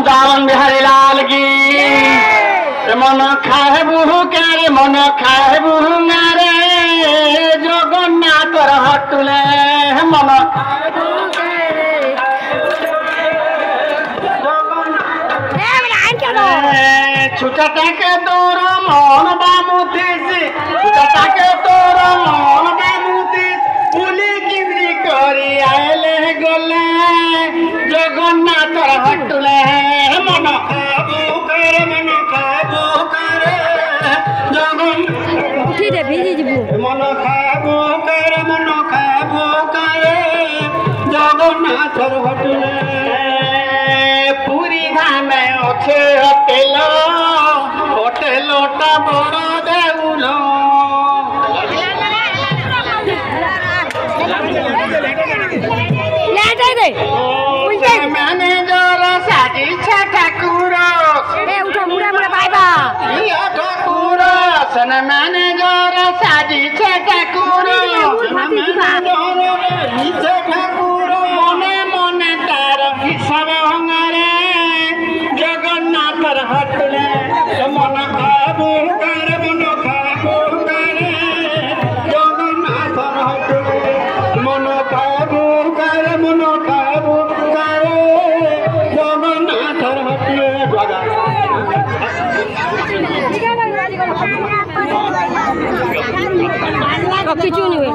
बृंदावन बिहारी लाल की मन खाए बुहू के मन खाए बुहू रे जगन्नाथ हटुले मन छुटा के तोर मन बामुती छुटा के तोर मन बामुती पुली किंदी करी आएले गले जगन्नाथ हटुले मन खाबू करे जगन उठी दे भिजी जीबू मन खाबू करे जगन्नाथ हटुले पूरी धाम अच्छे होटेलटा बड़ देउल मैनेजर साजी ठाकुर ठाकुर सन मैनेजर साजी ठाकुर ठाकुर मने मने तार हिसाब भंगारे जगन्नाथ हटले मन खाबू करे जगन्नाथ हटले मन खाबू करे जगन्नाथ हटले किचु नहीं हुए